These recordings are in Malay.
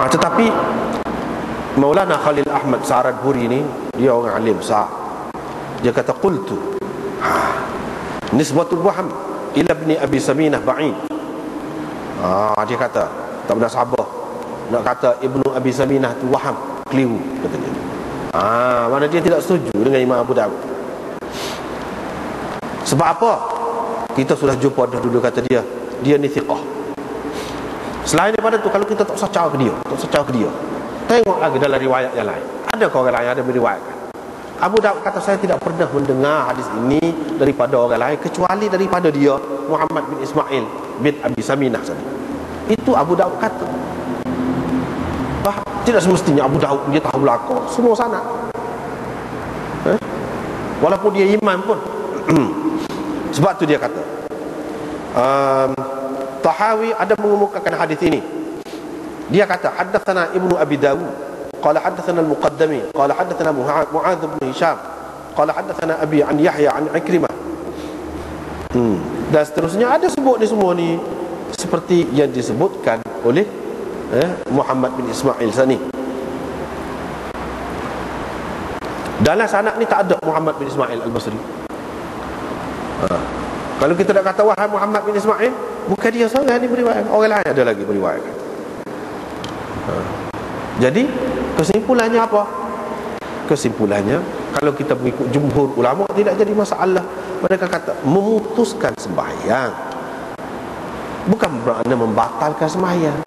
Tetapi Maulana Khalil Ahmad Sa'aradburi ni, dia orang alim besar. Dia kata qultu nisbatul waham ila ibni Abi Saminah ba'id. Dia kata tak pernah sabar nak kata Ibnu Abi Saminah tu waham, keliru, kata dia. Mana dia tidak setuju dengan Imam Abu Daud. Sebab apa? Kita sudah jumpa dah dulu, kata dia ni thiqah. Selain daripada tu, kalau kita tak secara ke dia, tengok lagi dalam riwayat yang lain. Adakah orang lain ada meriwayatkan? Abu Daud kata, saya tidak pernah mendengar hadis ini daripada orang lain kecuali daripada dia, Muhammad bin Ismail bin Abi Saminah tadi. Itu Abu Daud kata. Tidak semestinya Abu Daud dia tahu belaka semua sanad. Walaupun dia imam pun. Sebab tu dia kata Tahawi ada mengemukakan hadis ini. Dia kata haddatsana Ibnu Abi Dawud qala haddatsana al-Muqaddami qala haddatsana Mu'adz bin Hisham qala haddatsana Abi an Yahya an Ikrimah. Dan seterusnya ada sebut ni semua ni seperti yang disebutkan oleh Muhammad bin Ismail sani. Dalam sanad ni tak ada Muhammad bin Ismail Al-Basri. Kalau kita nak kata wahai Muhammad bin Ismail, bukan dia seorang ni beriwayat, orang lain ada lagi beriwayat. Jadi kesimpulannya apa? Kesimpulannya, kalau kita mengikut jumhur ulama, tidak jadi masalah. Mereka kata memutuskan sembahyang bukan bermakna membatalkan sembahyang.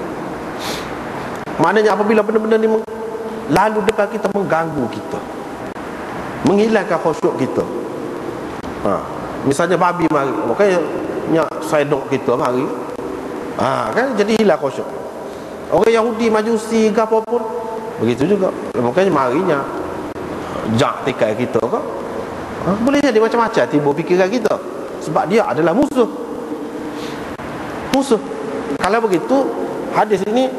Maknanya apabila benda-benda ni lalu depan kita, mengganggu kita, menghilangkan khusyuk kita. Misalnya babi mari, makanya sedok kita mari, kan jadi hilang khusyuk. Orang Yahudi Majusi ke apa pun begitu juga, makanya marinya jak tikai kita ke, boleh jadi macam-macam timbul fikiran kita, sebab dia adalah musuh. Kalau begitu, hadis ini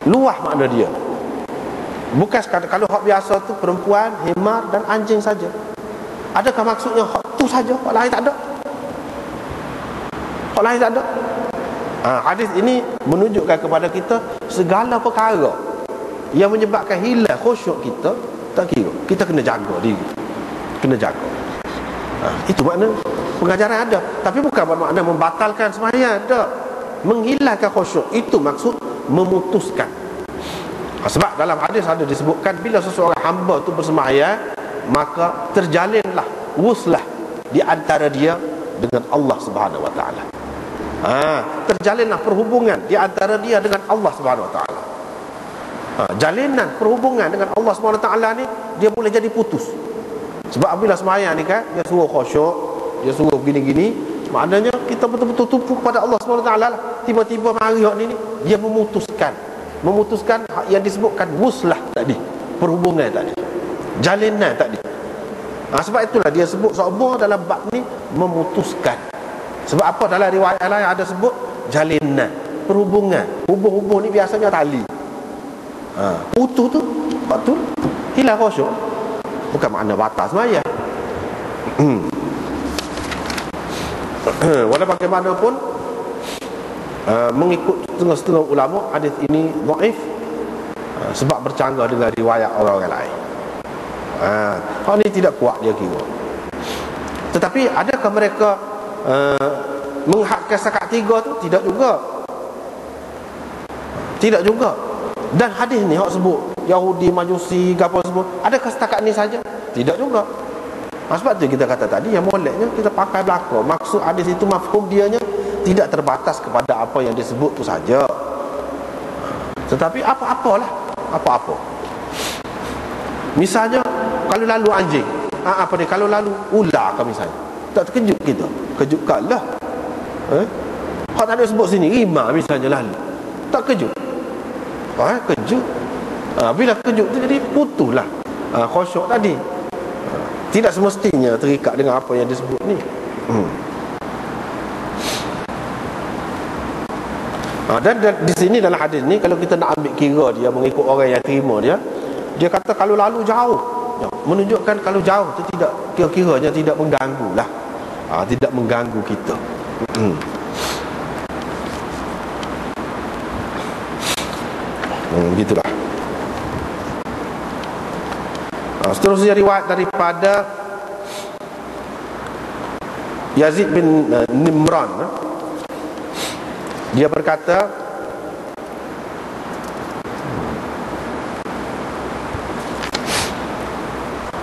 luah makna dia. Bukan sekadar kalau hak biasa tu perempuan, himar dan anjing saja. Adakah maksudnya hak tu saja, hak lain tak ada? Hak lain tak ada. Hadis ini menunjukkan kepada kita segala perkara yang menyebabkan hilang khusyuk kita, tak kira, kita kena jaga diri, kena jaga. Itu makna pengajaran ada. Tapi bukan bermakna membatalkan sembahyang, tak. Menghilangkan khusyuk, itu maksud memutuskan. Sebab dalam hadis ada disebutkan, bila seseorang hamba tu bersembahyang, maka terjalinlah wuslah di antara dia dengan Allah Subhanahu wa taala. Terjalinlah perhubungan di antara dia dengan Allah Subhanahu wa taala. Jalinan perhubungan dengan Allah Subhanahu wa taala ni, dia boleh jadi putus. Sebab apabila sembahyang ni kan, dia suruh khusyuk, dia suruh gini-gini, maknanya kita betul-betul tumpu kepada Allah Subhanahu wa taala. Tiba-tiba mari hak ni dia memutuskan yang disebutkan wuslah tadi, perhubungan tadi, jalinan tadi. Sebab itulah dia sebut semua dalam bab ni memutuskan. Sebab apa? Dalam riwayat lain ada sebut jalinan, perhubungan. Hubung-hubung ni biasanya tali. Putus tu, waktu hilang khusyuk, bukan makna batal sembahyang. Walau bagaimanapun, mengikut setengah-setengah ulama, hadis ini dhaif sebab bercanggah dengan riwayat orang-orang lain. Hal ini tidak kuat dia kira. Tetapi adakah mereka menghadkan setakat 3 tu? Tidak juga. Tidak juga. Dan hadis ni hak sebut Yahudi, Majusi, apa semua, adakah setakat ni saja? Tidak juga. Sebab tu kita kata tadi, yang moleknya kita pakai belaka. Maksud hadis itu, mafhum dianya tidak terbatas kepada apa yang disebut tu saja, tetapi apa-apalah, apa-apa. Misalnya kalau lalu anjing, apa ni, kalau lalu ular ke misalnya, tak terkejut kita? Kejutkanlah. Hak tak ada sebut sini, rimah misalnya lalu, tak kejut? Kejut. Bila kejut tu jadi putuslah khusyuk tadi. Tidak semestinya terikat dengan apa yang disebut ni. Dan di sini dalam hadis ni, kalau kita nak ambil kira dia, mengikut orang yang terima dia, dia kata kalau lalu jauh, menunjukkan kalau jauh tu tidak, kira-kiranya tidak mengganggu lah, tidak mengganggu kita. Begitulah. Seterusnya riwayat daripada Yazid bin Nimran. Dia berkata,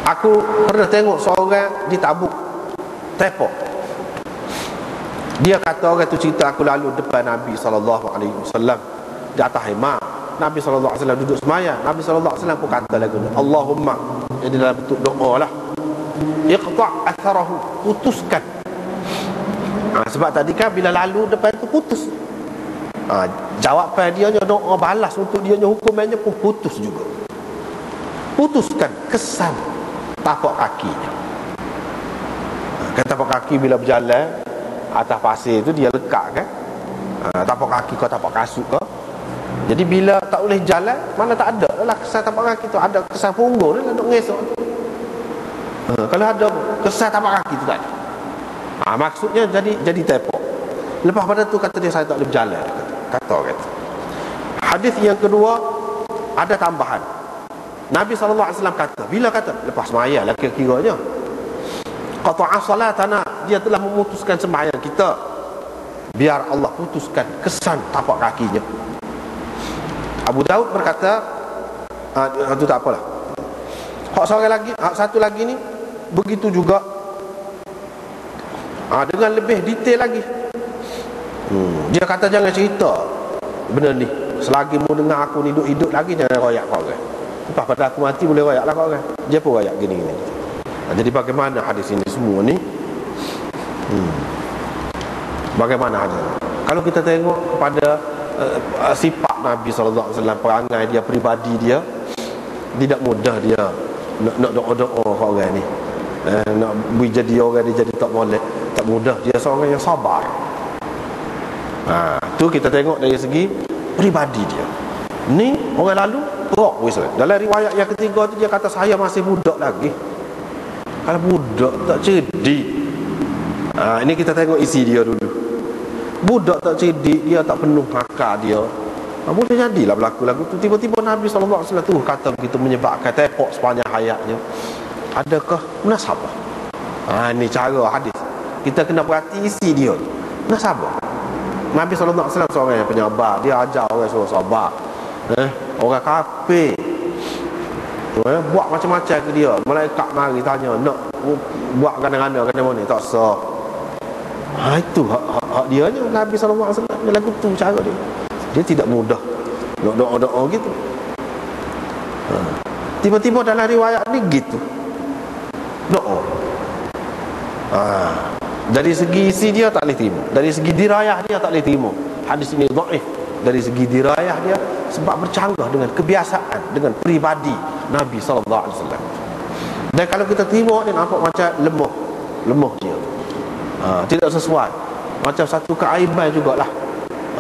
aku pernah tengok seorang di Tabuk tepok. Dia kata, orang tu cerita, aku lalu depan Nabi SAW di atas hemah. Nabi SAW duduk semaya. Nabi SAW pun kata lagu ni, Allahumma, jadi dalam bentuk doa lah, iqta' atharahu, putuskan. Sebab tadi kan bila lalu depan tu putus. Jawapan dia doa balas untuk dia hukumannya pun putus juga. Putuskan kesan tapak kakinya. Kan tapak kaki bila berjalan atas pasir tu dia lekat kan. Tapak kaki kau tapak kasut kau. Jadi bila tak boleh jalan, mana tak ada lah kesan tapak kaki tu, ada kesan punggung dia nak ngesok. Kalau ada kesan tapak kaki tu tak ada. Maksudnya jadi tepok. Lepas pada tu kata dia, saya tak boleh berjalan. Kata. Hadis yang kedua ada tambahan. Nabi SAW kata, bila kata lepas sembahyang lah kira-kiranya, qata'a salatana, dia telah memutuskan sembahyang kita, biar Allah putuskan kesan tapak kakinya. Abu Daud berkata, itu tak apalah. Satu lagi ni begitu juga, dengan lebih detail lagi. Dia kata jangan cerita benda ni, selagi mu dengar aku ni hidup lagi, jangan royak kau orang. Lepas pada aku mati boleh royak lah kau orang. Dia pun royak gini-gini. Jadi bagaimana hadis ini semua ni? Bagaimana hadis? Kalau kita tengok kepada sifat Nabi SAW, perangai dia, peribadi dia, tidak mudah dia nak doa-doa kau orang ni, nak jadi orang dia jadi tak boleh, tak mudah. Dia seorang yang sabar. Tu kita tengok dari segi peribadi dia. Ni orang lalu teruk wis. Dalam riwayat yang ketiga tu dia kata, saya masih budak lagi. Kalau budak tak cerdik. Ini kita tengok isi dia dulu. Budak tak cerdik, dia tak penuh akal dia. Boleh jadilah berlaku lagu tu. Tiba-tiba Nabi SAW tu kata begitu, menyebabkan tepok sepanjang hayatnya. Adakah munasabah? Ini cara hadis. Kita kena perhati isi dia. Munasabah. Nabi SAW seorang yang penyabar. Dia ajar orang suruh sabar. Orang kafir buat macam-macam ke dia, malaikat mari tanya nak buat gana-gana kena mana, tak sah. Itu hak dia nya. Nabi SAW dia lagu tu cara dia. Dia tidak mudah nak doa-doa gitu. Tiba-tiba dalam riwayat ni gitu doa. Dari segi isi dia tak boleh terima, dari segi dirayah dia tak boleh terima. Hadis ini dhaif dari segi dirayah dia, sebab bercanggah dengan kebiasaan, dengan peribadi Nabi SAW. Dan kalau kita terima, dia nampak macam lemah dia, tidak sesuai. Macam satu keaiban jugalah.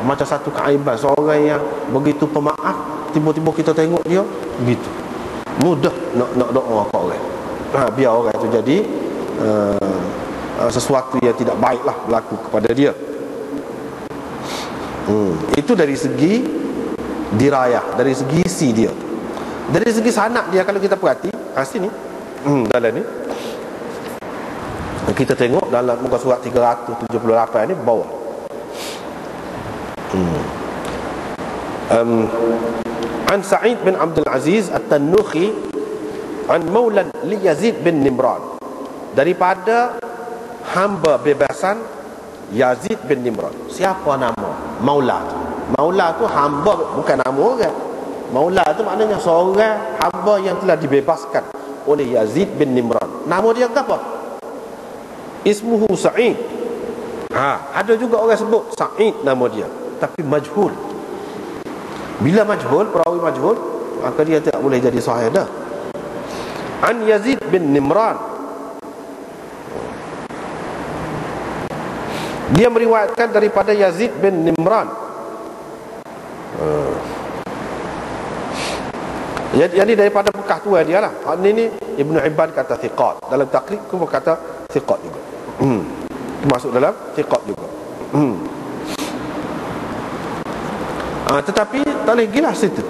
Macam satu keaiban seorang yang begitu pemaaf, tiba-tiba kita tengok dia begitu mudah nak doa apa orang. Biar orang itu jadi sesuatu yang tidak baiklah berlaku kepada dia. Itu dari segi dirayah, dari segi isi dia. Dari segi sanad dia, kalau kita perhati sini, dalam ni kita tengok dalam muka surat 378 ni bawah. An Sa'id bin Abdul Aziz At-Tannuhi an Maulan li Yazid bin Nimran, daripada hamba bebasan Yazid bin Nimran. Siapa nama Maula tu? Maula tu hamba, bukan nama orang. Maula tu maknanya seorang hamba yang telah dibebaskan oleh Yazid bin Nimran. Nama dia apa? Ismuhu Sa'id. Ada juga orang sebut Sa'id nama dia, tapi majhul. Bila majhul, perawi majhul, maka dia tidak boleh jadi sahih dah. An Yazid bin Nimran, dia meriwayatkan daripada Yazid bin Nimran. Jadi daripada bekas tua dia lah. Ini Ibnu Hibban kata thiqat. Dalam takrib pun kata thiqat juga. Masuk dalam thiqat juga. Tetapi tak boleh gila situ.